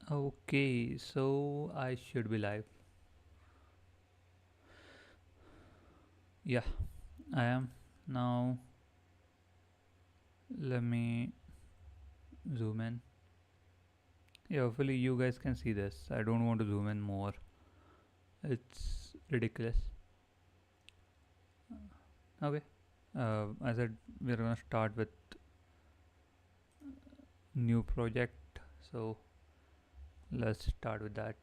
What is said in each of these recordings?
Okay, so I should be live. Yeah, I am. Now, let me zoom in. Yeah, hopefully, you guys can see this. I don't want to zoom in more, it's ridiculous. Okay, I said we're gonna start with new project, so let's start with that.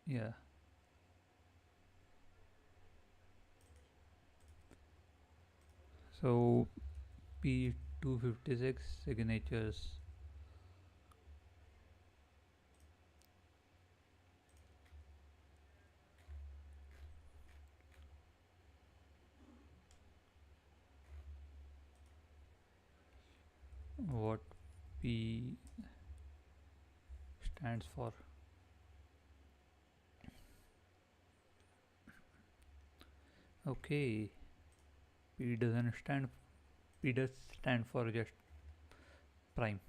Yeah, so P256 signatures. What P stands for? Okay, P doesn't stand. P does stand for just prime.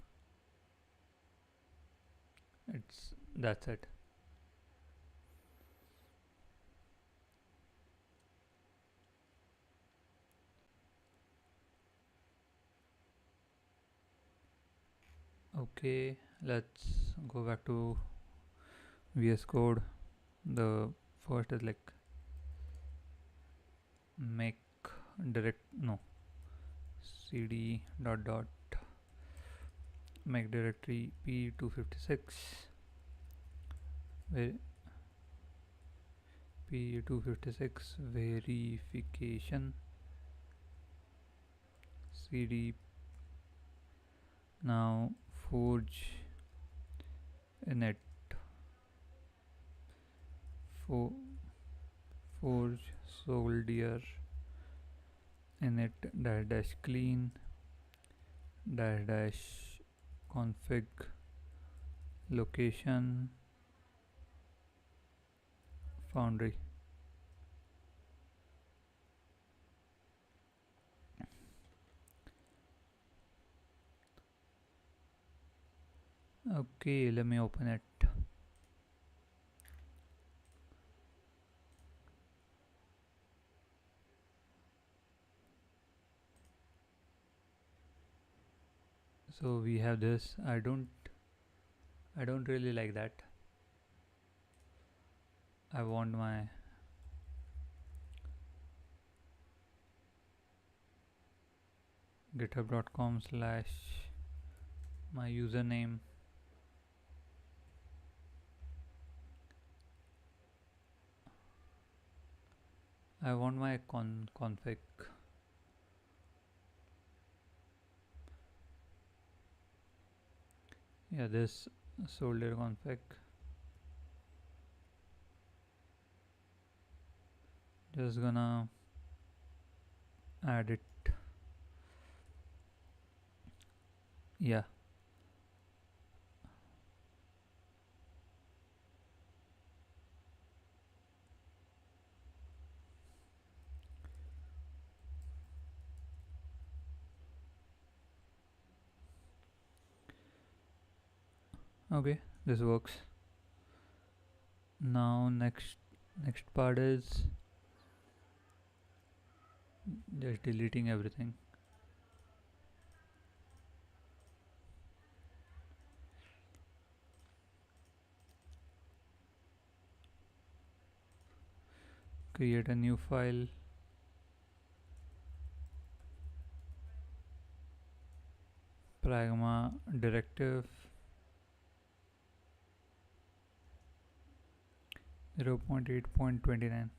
That's it. Okay, let's go back to VS Code. The first is like make direct no cd dot dot make directory p256 p256 verification cd. Now forge init for forge soldier init dash dash clean dash dash config location foundry. Okay, let me open it. So we have this. I don't really like that. I want my github.com slash my username. I want my config. Yeah, this soldier config. Just gonna add it. Yeah. Okay, this works. Now next part is just deleting everything. Create a new file. Pragma directive 0.8.29.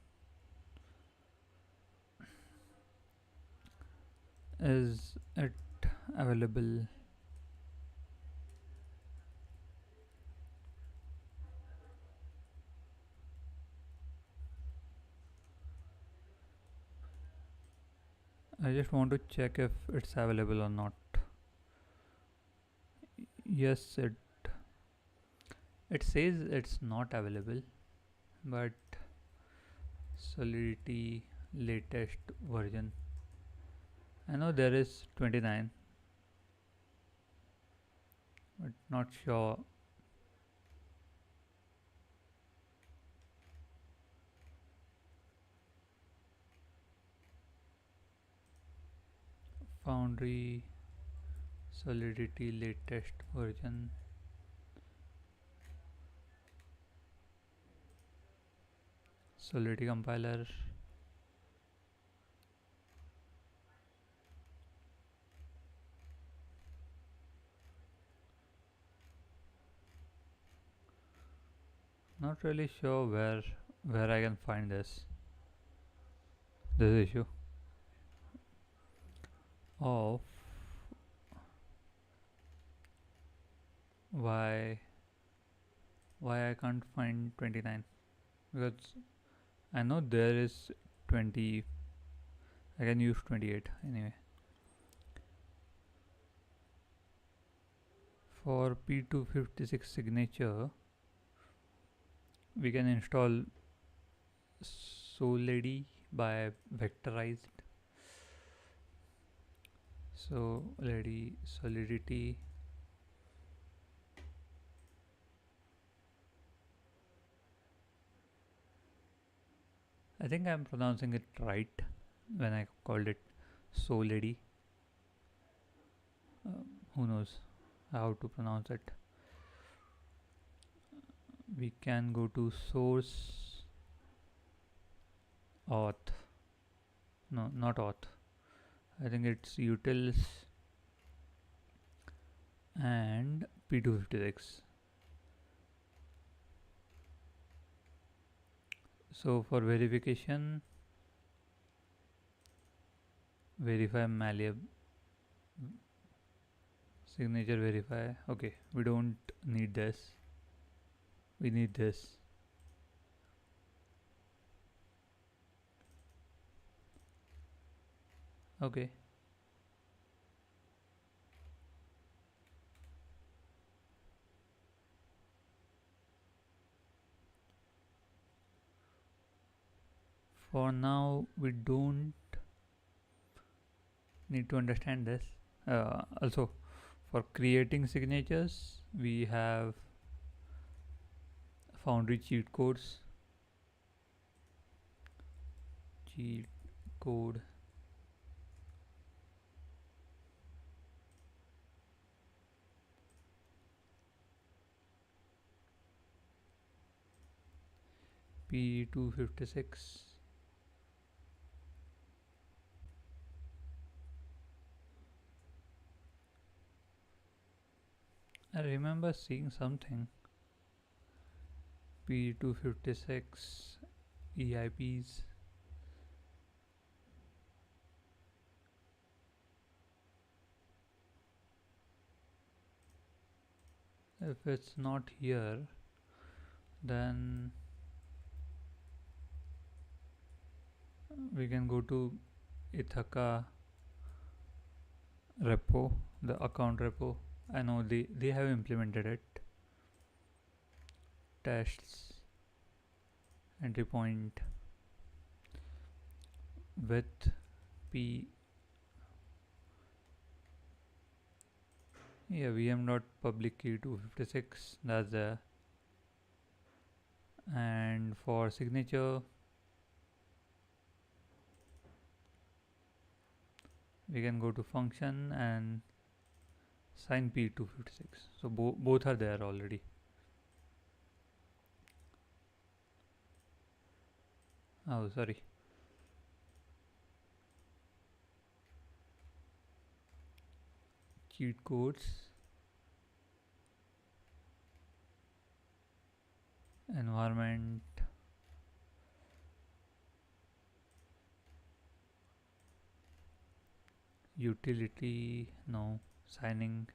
Is it available? I just want to check if it's available or not. Yes, it says it's not available, but Solidity latest version I know there is 29, but not sure. Foundry Solidity latest version. Solidity compiler. Not really sure where I can find this issue of why I can't find 29, because I know there is 20. I can use 28 anyway. For P256 signature, we can install Solidity by vectorized. Solidity. I think I'm pronouncing it right when I called it Solidity. Who knows how to pronounce it? We can go to source auth. No, not auth. I think it's utils and P256. So for verification, verify malleable signature verify. Okay, we don't need this. We need this. Okay. For now, we don't need to understand this. Also, for creating signatures, we have Foundry cheat codes. Cheat code. P256. I remember seeing something. P256 EIPs. If it's not here, then we can go to Ithaca repo, the account repo. I know they have implemented it. Tests, entry point, with P. Yeah, vm.public key 256. That's there. And for signature, we can go to function and sign P256. So both are there already. Oh, sorry. Cheat codes, environment, utility, no, signing.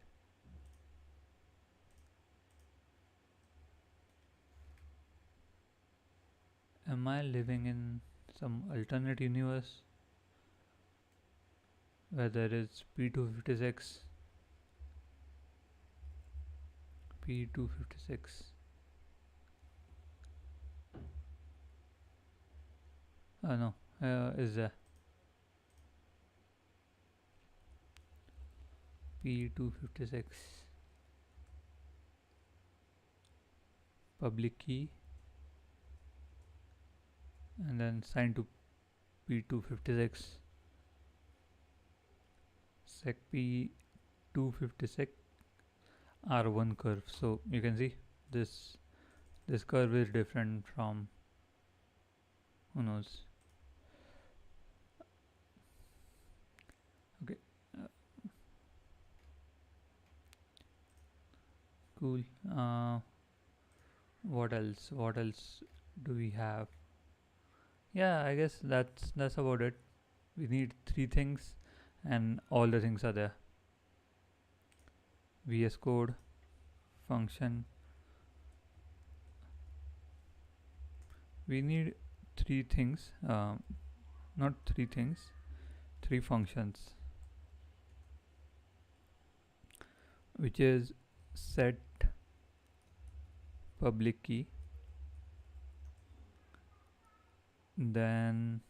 Am I living in some alternate universe where there is P256? P256. Oh no, is there? P256 public key, and then sign to P256 sec P256 R1 curve. So you can see this curve is different from, who knows. Okay, cool. What else do we have? Yeah, I guess that's about it. We need three things, and all the things are there. VS Code, function. We need three things, not three things, three functions, which is set public key, then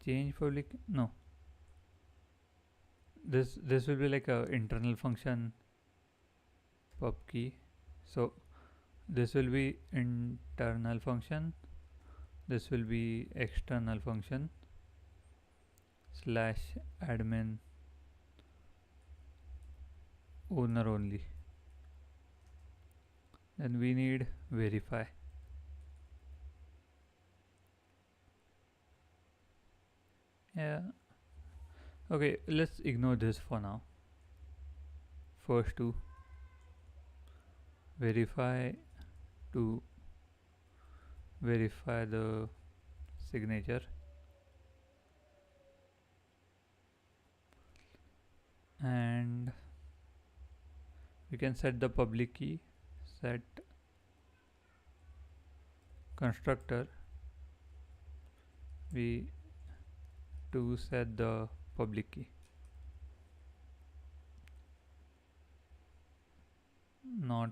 change public, no, this will be like a internal function pub key. So this will be internal function, this will be external function slash admin owner only. Then we need verify. Yeah, okay, let's ignore this for now. First two, verify to verify the signature, and we can set the public key, set constructor, we to set the public key. Not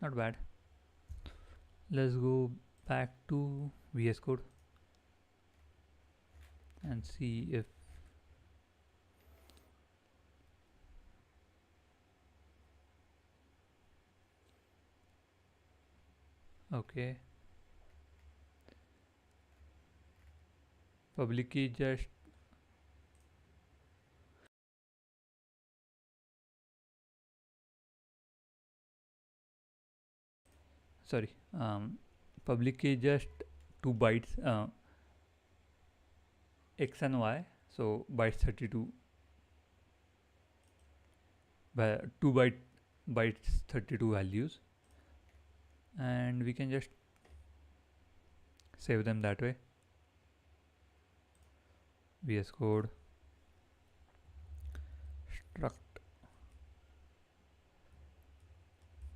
bad. Let's go back to VS Code and see if okay, public key just sorry, public key just 2 bytes, x and y, so bytes 32 by 2 bytes 32 values, and we can just save them that way. VS Code struct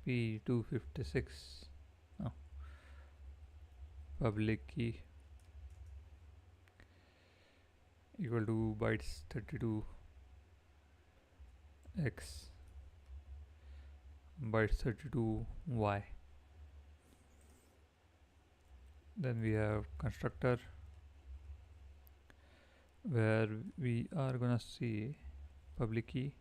P256 public key equal to bytes 32 x bytes 32 y. Then we have constructor where we are gonna see public key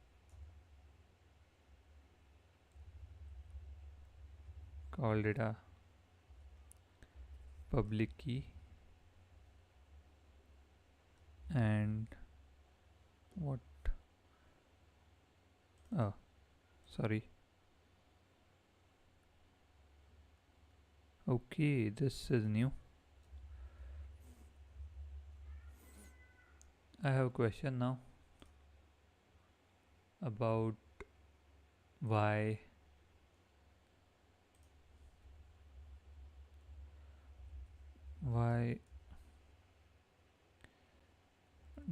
call data public key, and what, oh sorry, okay, this is new. I have a question now about why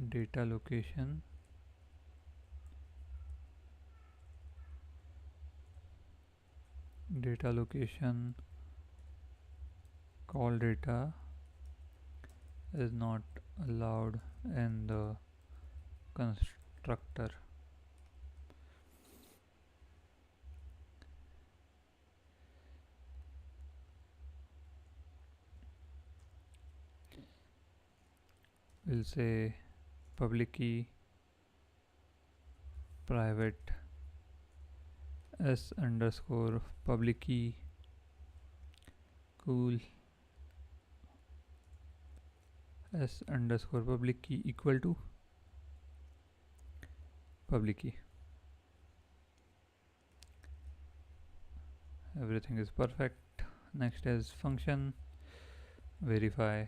data location call data is not allowed in the constructor. we'll say public key private s underscore public key cool s underscore public key equal to public key. Everything is perfect. Next is function verify.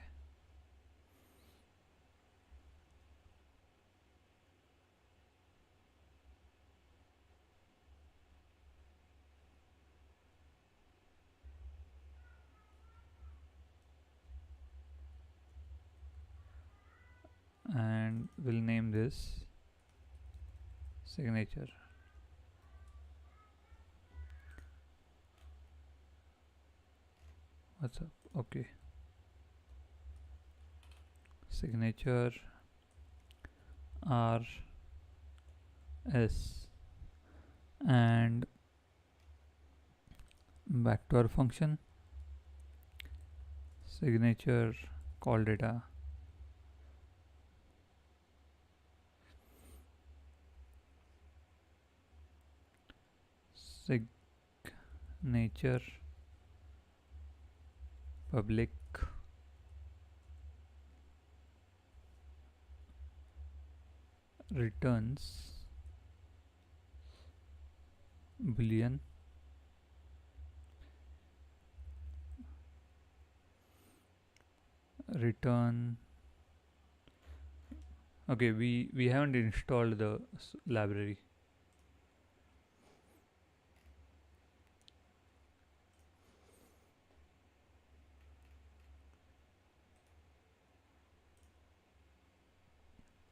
And we'll name this signature. What's up? Okay. Signature R S, and back to our function signature call data. Signature public returns boolean return. Okay, we haven't installed the library.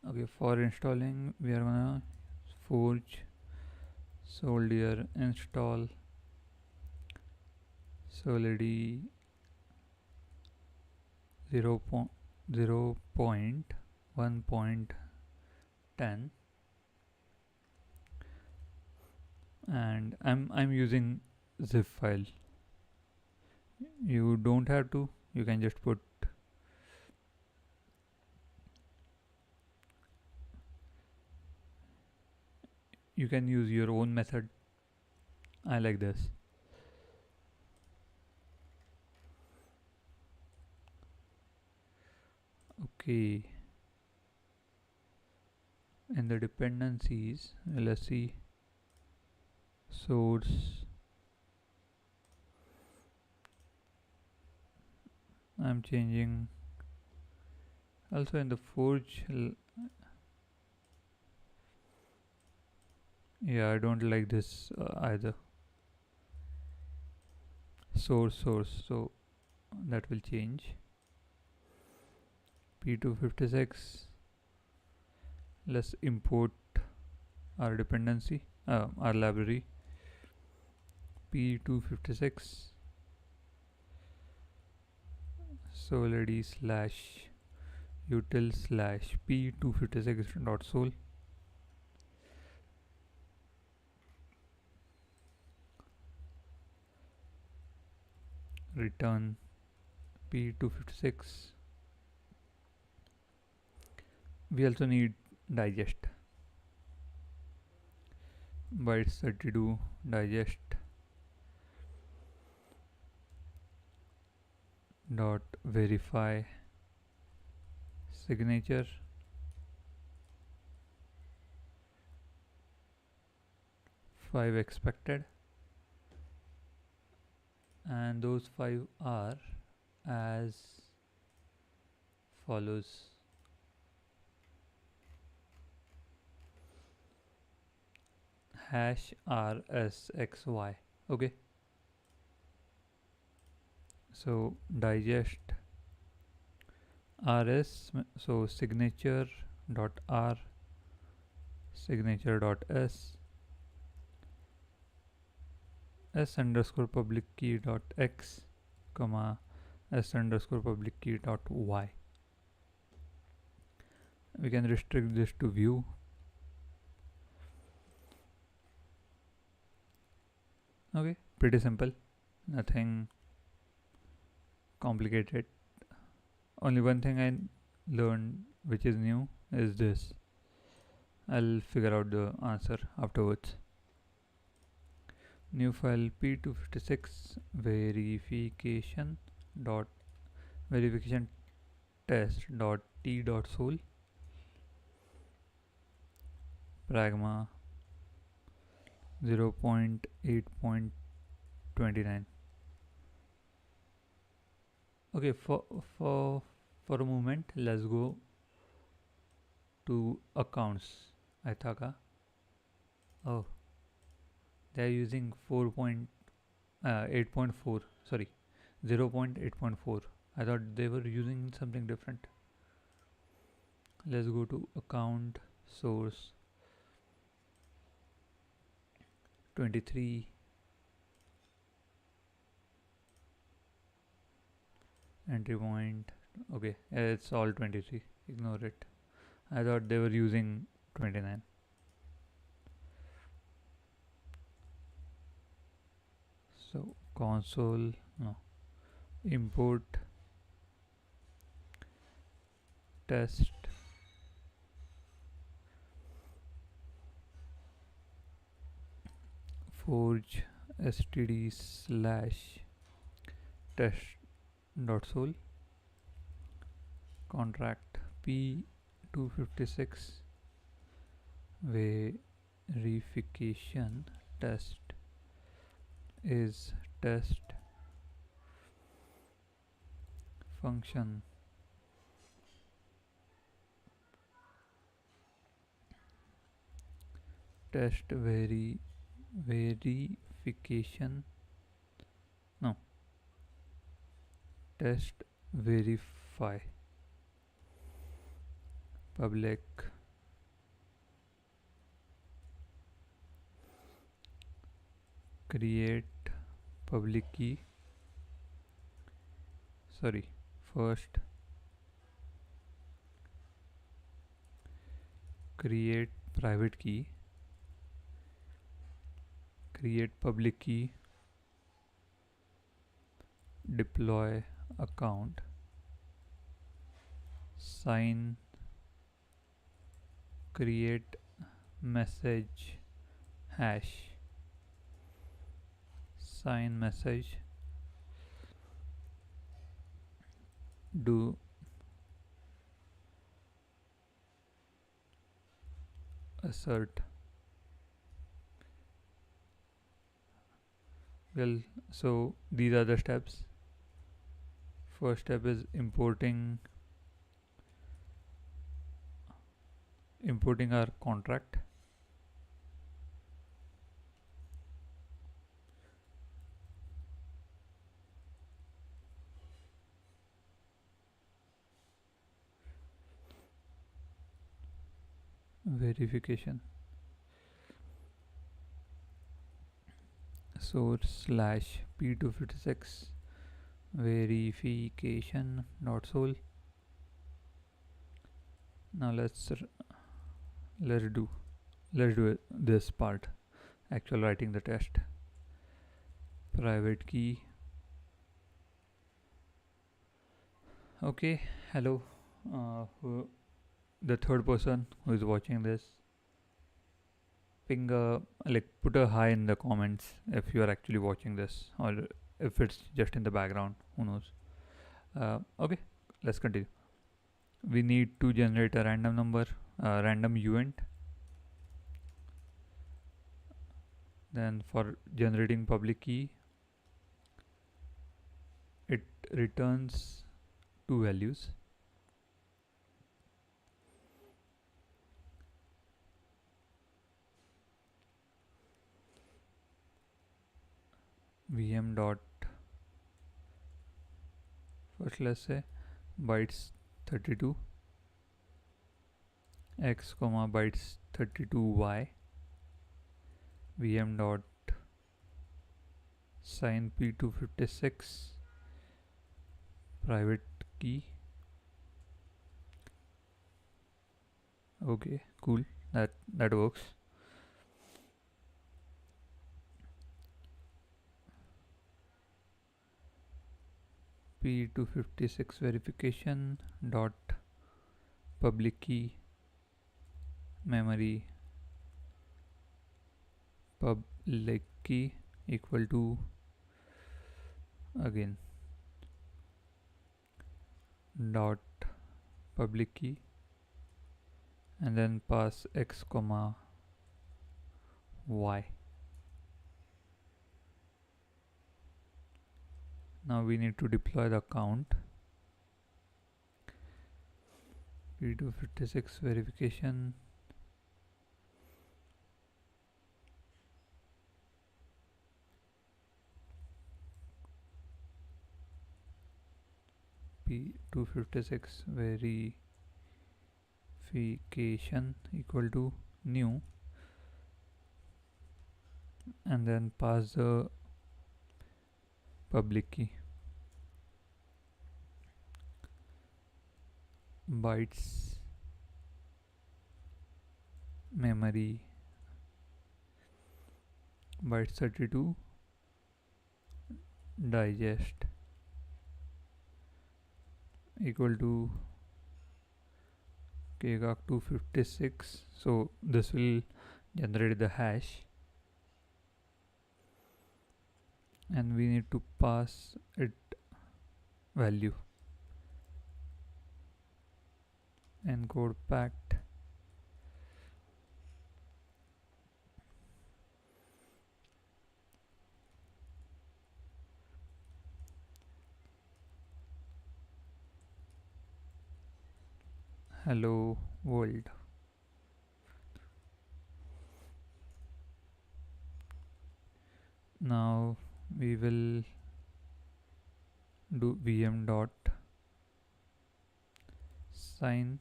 Okay, for installing we are gonna forge soldier install solid 0.1.10, and I'm using zip file. You don't have to, you can just put you can use your own method. I like this. Okay, in the dependencies let's see source. I'm changing also in the forge. Yeah, I don't like this either. Source, so that will change. P256. Let's import our dependency, our library. P256 solid slash util slash p256.sol. Return P256. We also need digest bytes 32 digest dot verify signature five expected, and those 5 are as follows. Hash rsxy. Okay, so digest rs, so signature dot r signature dot s underscore public key dot x comma s underscore public key dot y. We can restrict this to view. Okay, pretty simple, nothing complicated. Only one thing learned which is new is this. I'll figure out the answer afterwards. New file P256 verification test dot t dot sol pragma 0.8.29. Okay, for a moment, let's go to accounts. Aithaka. Oh, they are using 8.4. Sorry, 0.8.4. I thought they were using something different. Let's go to account source 23 entry point. Okay, it's all 23. Ignore it. I thought they were using 29. So console, no, import test forge std slash test dot sol contract P256 verification test is test function test verification no test verify public create public key first create private key, create public key, deploy account, sign, create message hash, sign message, do assert. Well, so these are the steps. First step is importing our contract. Verification source slash P256 verification dot sol. Now let's do this part, actual writing the test. Private key. Okay, hello, the third person who is watching this, ping put a hi in the comments if you are actually watching this, or if it's just in the background, who knows. Okay, let's continue. We need to generate a random number, random event. Then for generating public key, it returns two values. VM dot, first let's say bytes 32 x comma bytes 32 y, VM dot sign P256 private key. Okay, cool, that works. P256 verification dot public key memory public key equal to again dot public key and then pass x comma y. Now we need to deploy the count. P256 verification. P256 verification equal to new, and then pass the public key. Bytes memory bytes 32 digest equal to kgak 256. So this will generate the hash and we need to pass it value. Encode packed hello world. Now we will do vm dot sign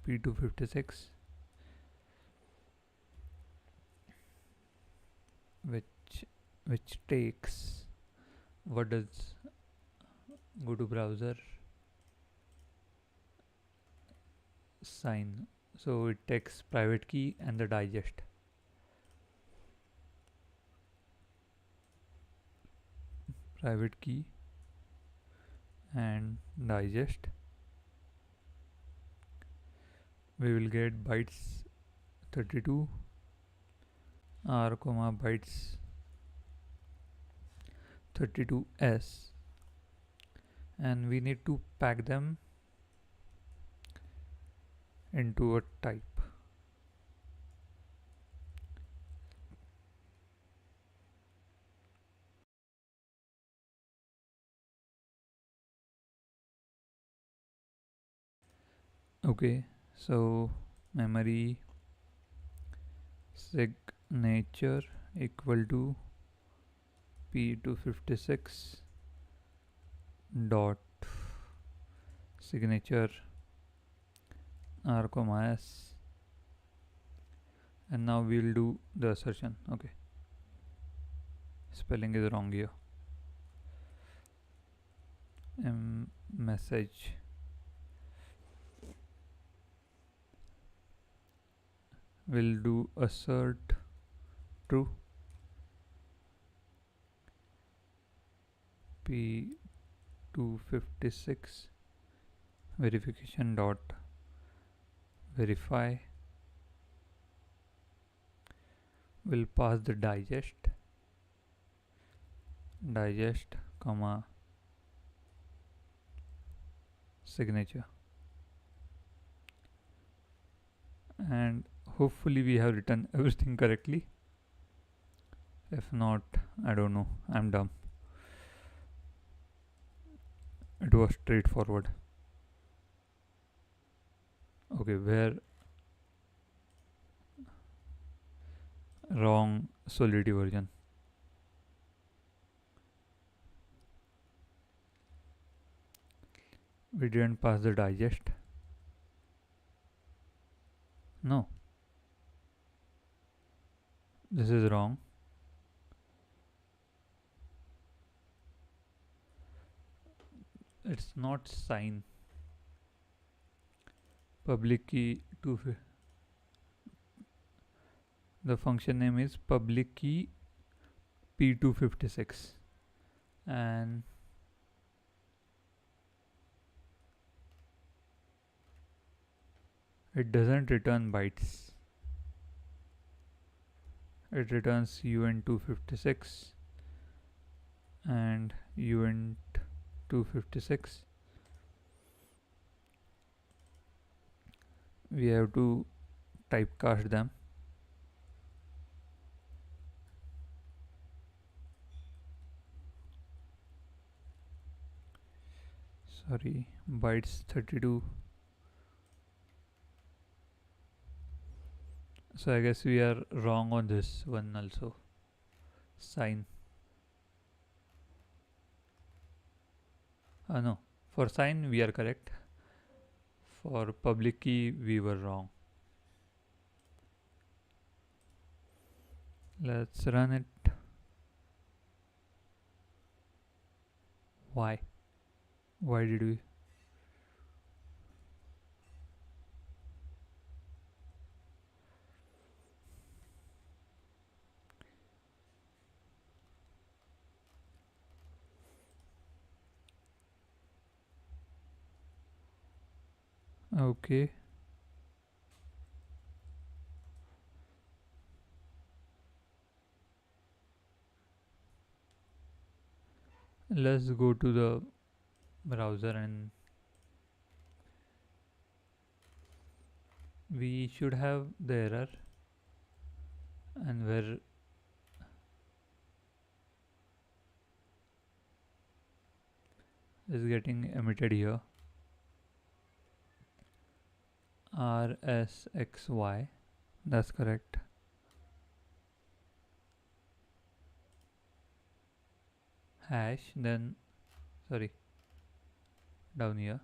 P256, which takes, what does, go to browser, sign, so it takes private key and the digest. Private key and digest. We will get bytes 32 r comma bytes 32s, and we need to pack them into a type. Okay, so memory signature equal to P256 dot signature r comma s, and now we'll do the assertion. Okay, spelling is wrong here. Message will do assert true. P256 verification dot verify will pass the digest comma signature, and hopefully we have written everything correctly. If not, I don't know, I'm dumb. It was straightforward. Okay, where wrong Solidity version. We didn't pass the digest. No, this is wrong. It's not sign. Public key the function name is public key P256, and it doesn't return bytes. It returns uint256 and uint256. We have to typecast them. Sorry, bytes 32. So I guess we are wrong on this one also. Sign. No, for sign we are correct. For public key we were wrong. Let's run it. Why? Why did we? Okay. Let's go to the browser and we should have the error and where is getting emitted here. RSXY, that's correct. Hash, then sorry, down here.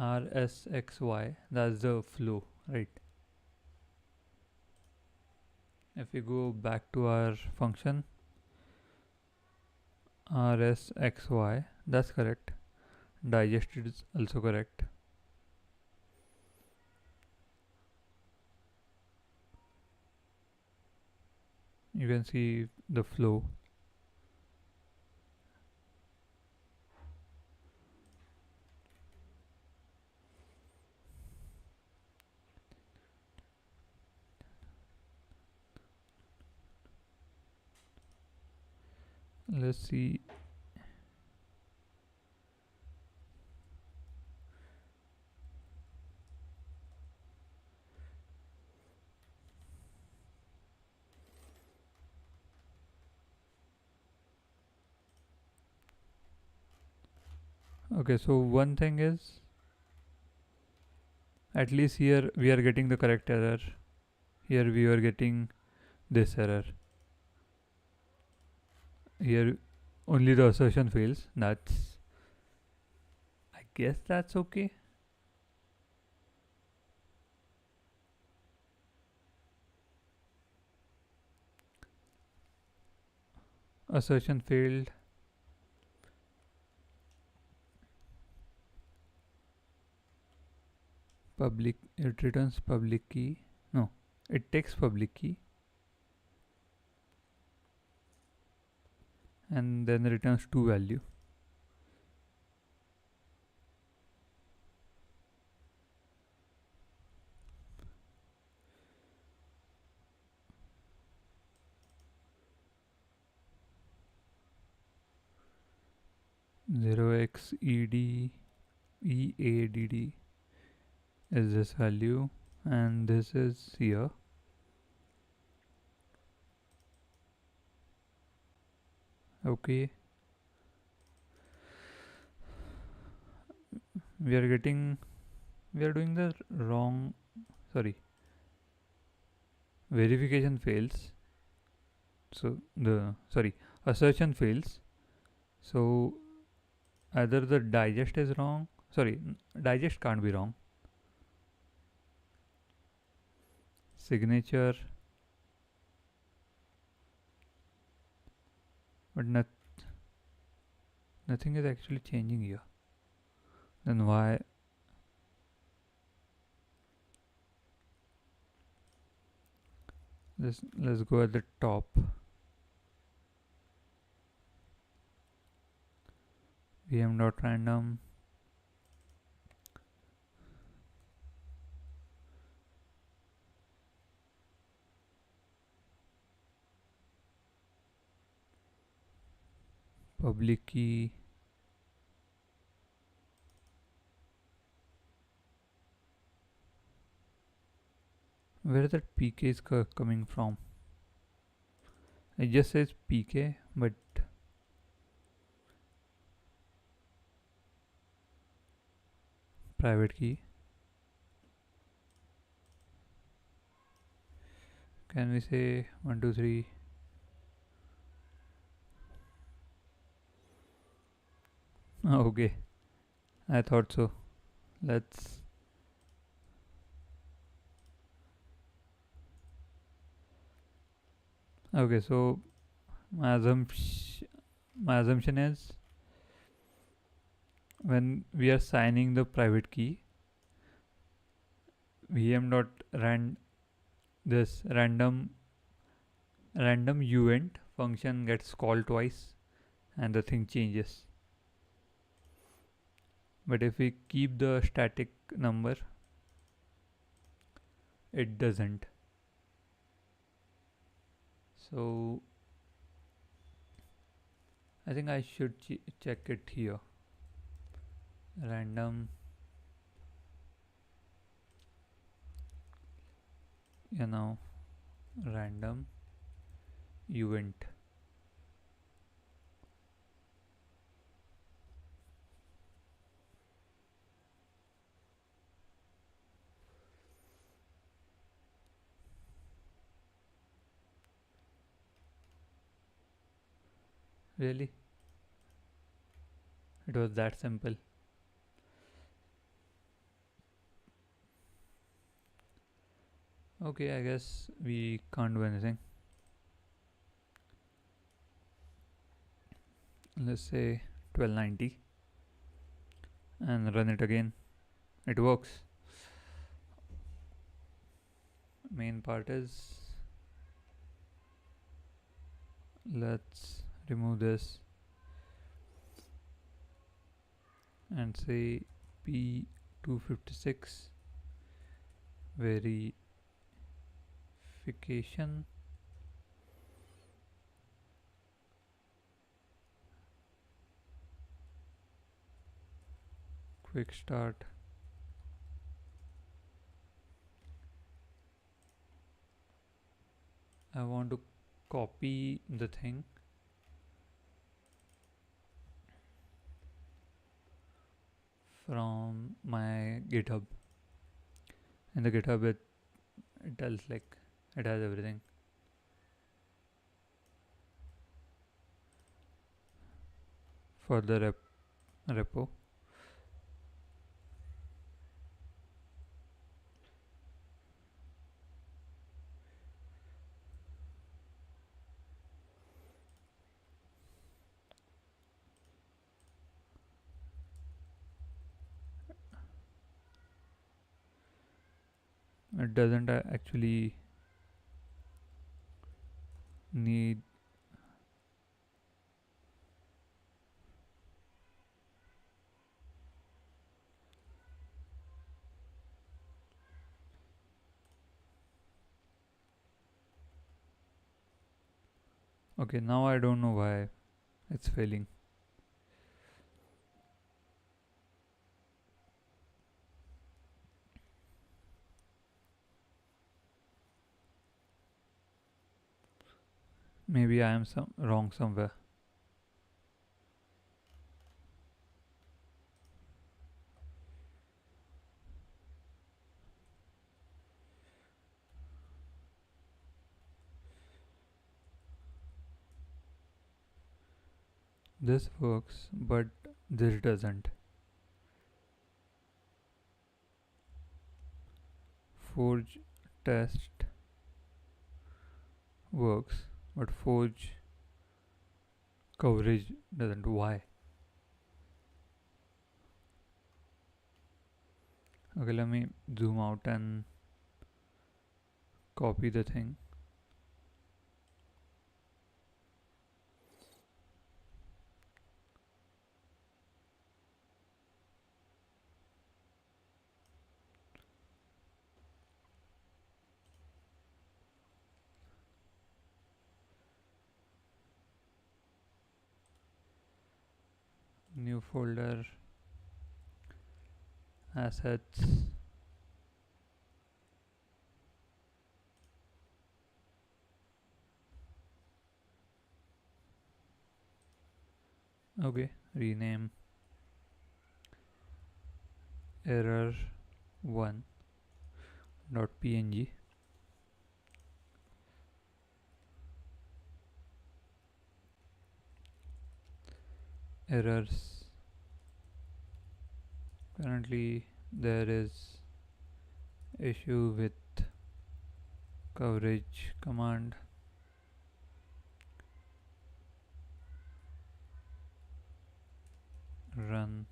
RSXY, that's the flow, right? If we go back to our function, RSXY, that's correct. Digest is also correct. You can see the flow. Let's see. Okay, so one thing is, at least here we are getting the correct error. Here we are getting this error. Here only the assertion fails. That's, I guess that's okay. Assertion failed. Public, it returns public key. No, it takes public key and then returns two value. Zero x EADD is this value and this is here. Okay, we are doing the wrong, sorry, verification fails. So the, sorry, assertion fails. So either the digest is wrong, sorry, digest can't be wrong. Signature, but nothing is actually changing here. Then why? Let's go at the top. vm.random public key, where that pk is coming from? It just says pk, but private key. Can we say 1 2 3? Okay, I thought so. Let's okay. So my assumption is when we are signing the private key, vm dot this random event function gets called twice and the thing changes. But if we keep the static number, it doesn't. So I think I should check it here. Random, random event. Really? It was that simple. Okay, I guess we can't do anything. Let's say 1290 and run it again. It works. Main part is, let's remove this and say P256 verification. Quick start. I want to copy the thing from my GitHub. In the GitHub, it tells like it has everything. For the repo. It doesn't actually need okay. Now I don't know why it's failing. Maybe I am wrong somewhere. This works, but this doesn't. Forge test works, but forge coverage doesn't. Why? Okay, let me zoom out and copy the thing. new folder, assets, okay, rename error 1 .png, errors. Currently there is issue with coverage command. Run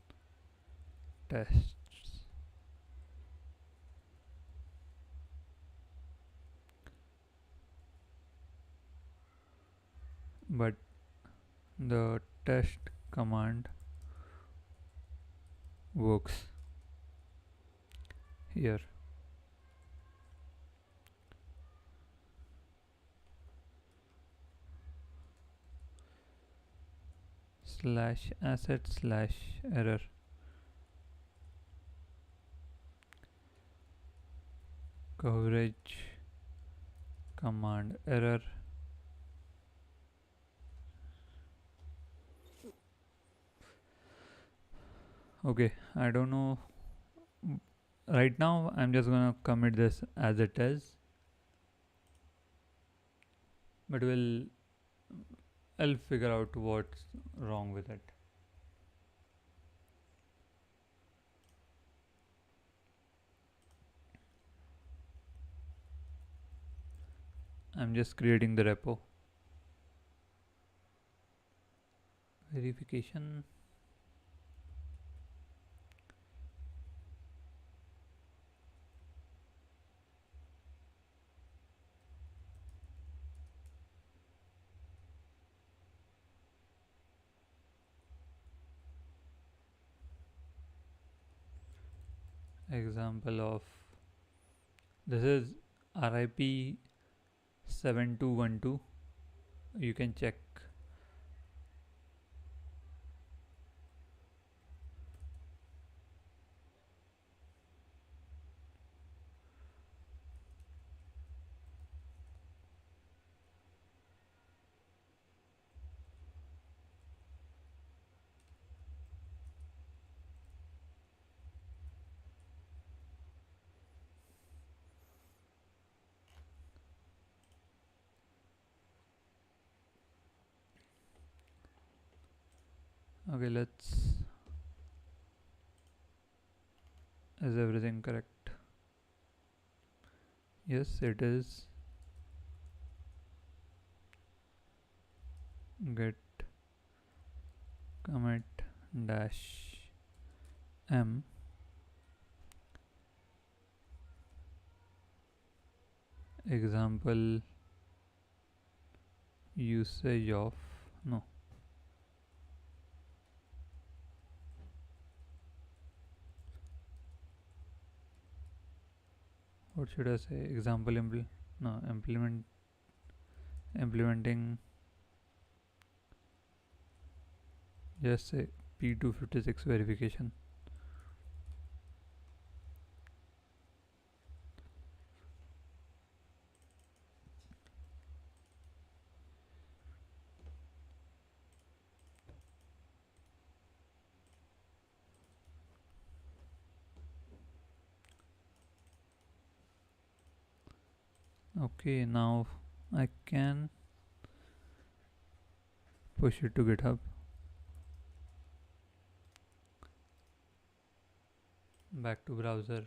tests. But the test command works here. Slash asset slash error. Coverage command error. Okay, I don't know. Right now I'm just gonna commit this as it is, but I'll figure out what's wrong with it. I'm just creating the repo. Verification. Example of this is RIP 7212. You can check. Okay, is everything correct? Yes, it is. Git commit dash m example usage of no what should I say? Example implementing, just say P256 verification. Okay, now I can push it to GitHub. Back to browser.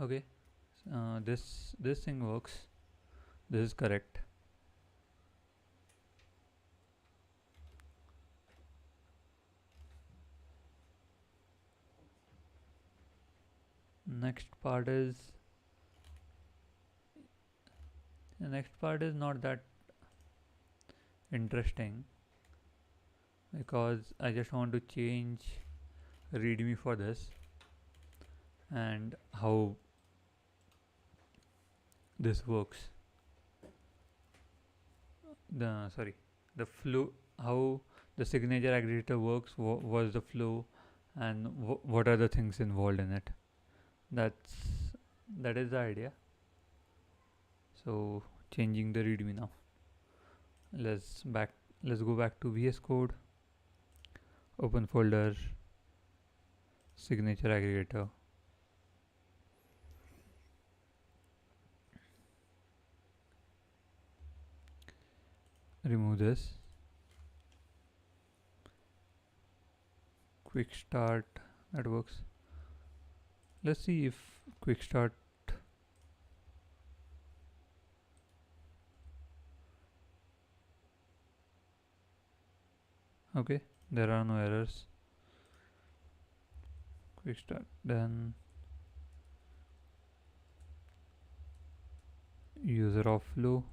Okay, this thing works. This is correct. Next part is The next part is not that interesting because I just want to change readme for this and how this works. The flow, how the signature aggregator works, was the flow, and what are the things involved in it. That is the idea. So changing the readme now. Let's go back to VS Code. Open folder, signature aggregator. Remove this. Quick start, that works. Let's see if quick start. Okay, there are no errors. Quick start, then user of flow.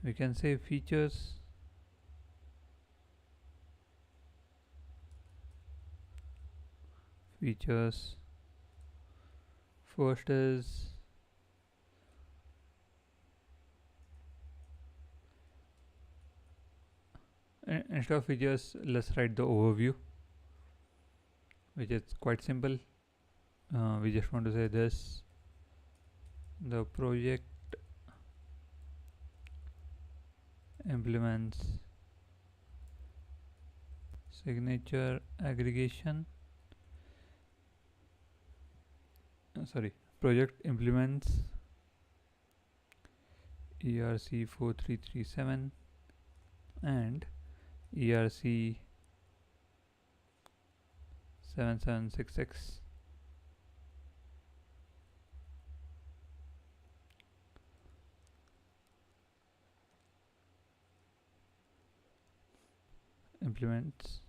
We can say features. First is instead of features, let's write the overview, which is quite simple. We just want to say this: the project implements signature aggregation. Project implements ERC-4337 and ERC-7766. Implements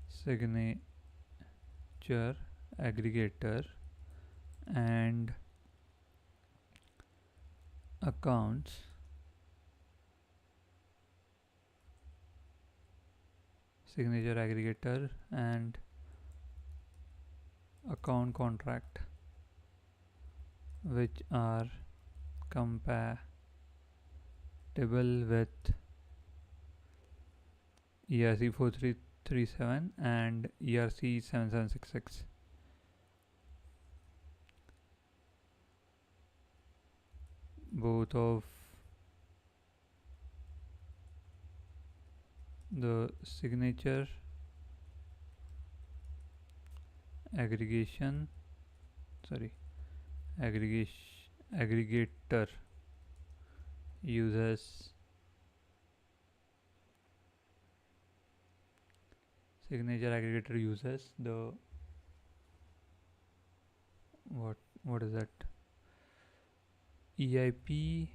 signature aggregator and accounts signature aggregator and account contract, which are compatible with ERC-4337 and ERC-7766. Both of the signature aggregator uses the what is that, EIP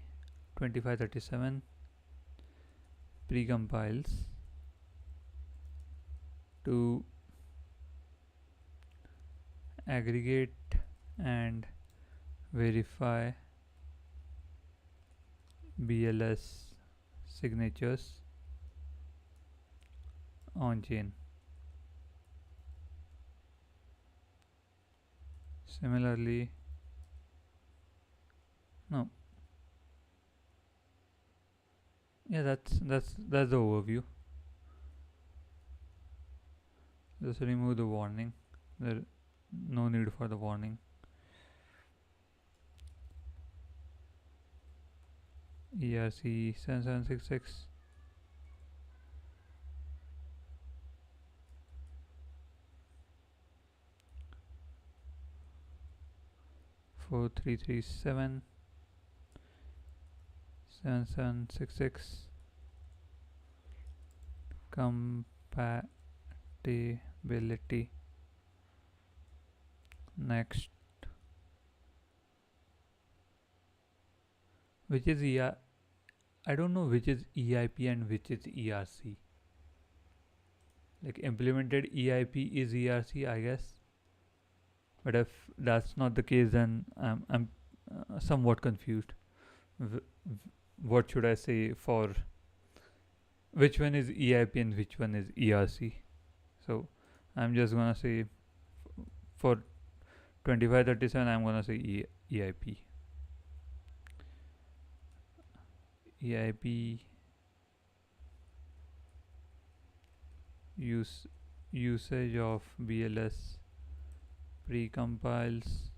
2537 precompiles to aggregate and verify BLS signatures on chain. Similarly, no. Yeah, that's the overview. Just remove the warning. There no need for the warning. ERC-7766 4337 7766 compatibility. Next, which is I don't know which is EIP and which is ERC. like implemented EIP is ERC, I guess. But if that's not the case, then I'm somewhat confused. What should I say for which one is EIP and which one is ERC? So I'm just gonna say for 2537 I'm gonna say EIP. EIP usage of BLS precompiles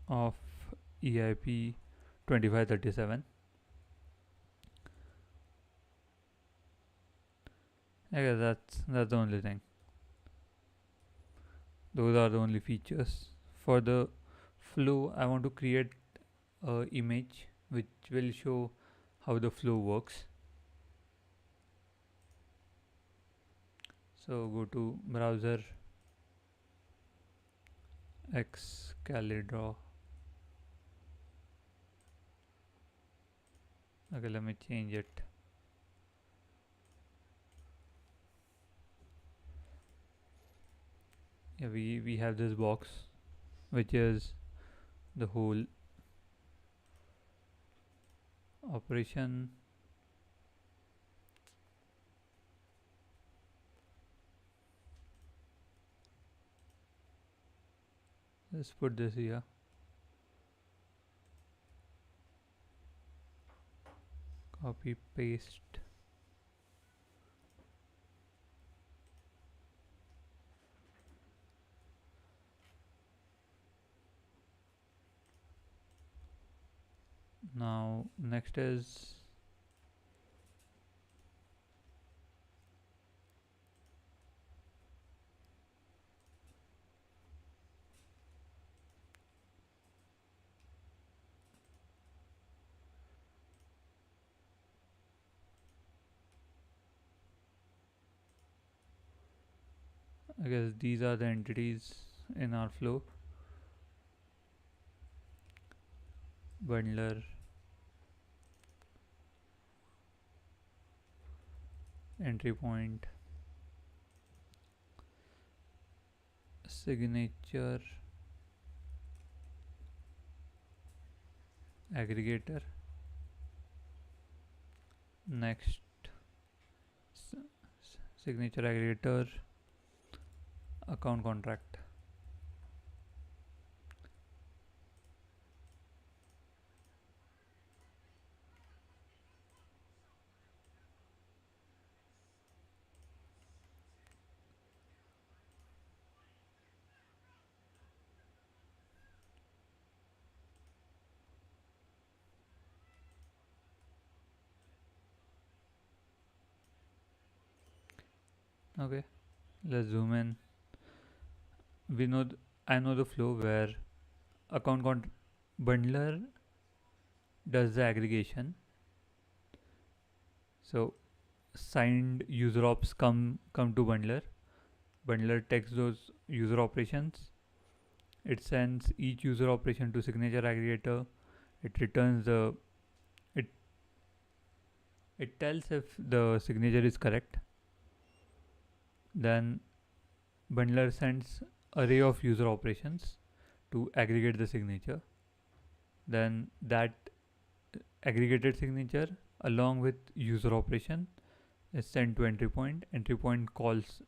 of EIP 2537. I guess that's the only thing. Those are the only features. For the flow, I want to create a image which will show how the flow works. So go to browser, Excalidraw. Okay, let me change it. Yeah, we have this box which is the whole operation. Let's put this here. Copy paste. Now next is I guess these are the entities in our flow. Bundler, entry point, signature, aggregator, next signature aggregator, account contract. Okay, let's zoom in. We know I know the flow where bundler does the aggregation. So signed user ops come to bundler. Bundler takes those user operations. It sends each user operation to signature aggregator. It returns the it tells if the signature is correct. Then bundler sends array of user operations to aggregate the signature. Then that aggregated signature along with user operation is sent to entry point. Entry point calls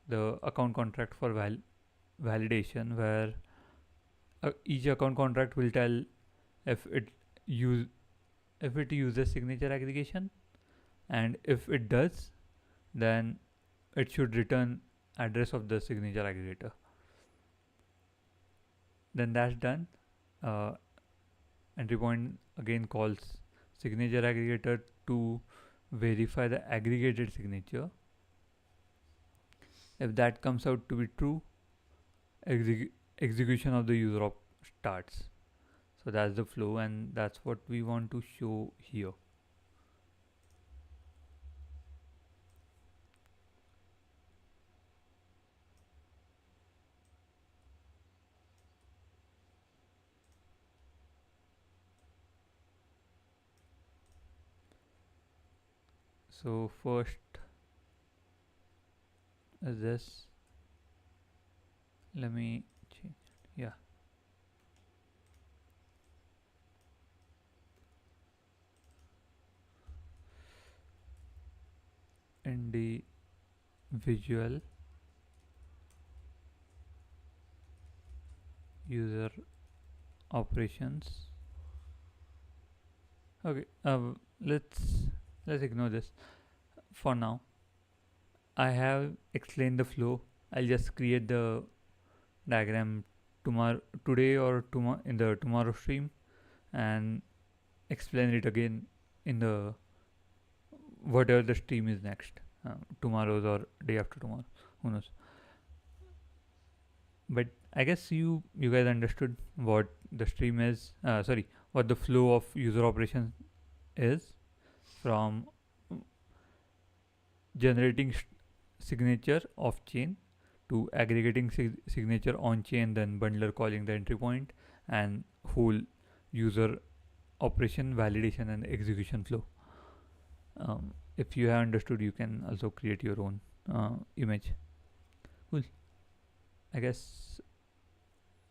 the account contract for validation, where each account contract will tell if it uses signature aggregation, and if it does, then it should return address of the signature aggregator. Then that's done. Entry point again calls signature aggregator to verify the aggregated signature. If that comes out to be true, execution of the user op starts. So that's the flow, and that's what we want to show here. So first is this. Let me change. Yeah. Individual user operations. Okay. Let's ignore this for now. I have explained the flow. I'll just create the diagram tomorrow, today or tomorrow in the tomorrow stream, and explain it again in the whatever the stream is next, tomorrow's or day after tomorrow. Who knows? But I guess you guys understood what the stream is. Sorry, what the flow of user operations is, from generating signature off chain to aggregating signature on chain, then bundler calling the entry point, and whole user operation validation and execution flow. If you have understood, you can also create your own image. Cool. I guess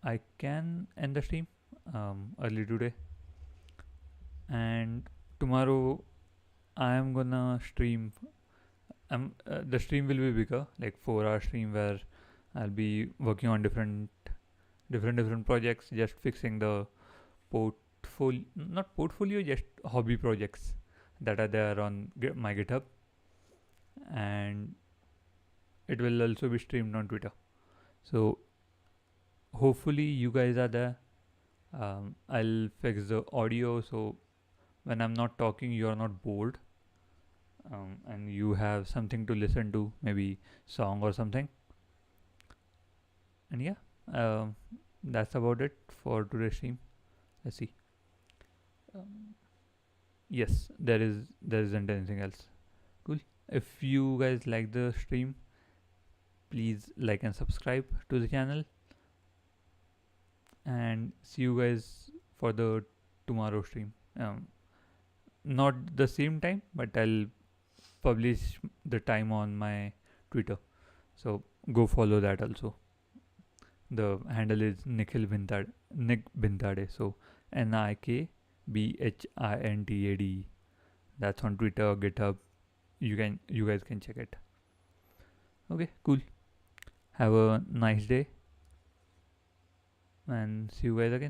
I can end the stream early today, and tomorrow I am gonna stream. The stream will be bigger, like 4 hour stream where I'll be working on different projects, just fixing the portfolio, not portfolio, just hobby projects that are there on my GitHub, and it will also be streamed on Twitter. So hopefully you guys are there. I'll fix the audio so when I'm not talking, you are not bored, and you have something to listen to, maybe song or something. And yeah, that's about it for today's stream. Let's see. Yes, there isn't anything else. Cool. If you guys like the stream, please like and subscribe to the channel, and see you guys for the tomorrow stream. Not the same time, but I'll publish the time on my Twitter, so go follow that also. The handle is Nick Bintade. So NIKBHINTADE. That's on Twitter, GitHub. You guys can check it. Okay, cool. Have a nice day, and see you guys again.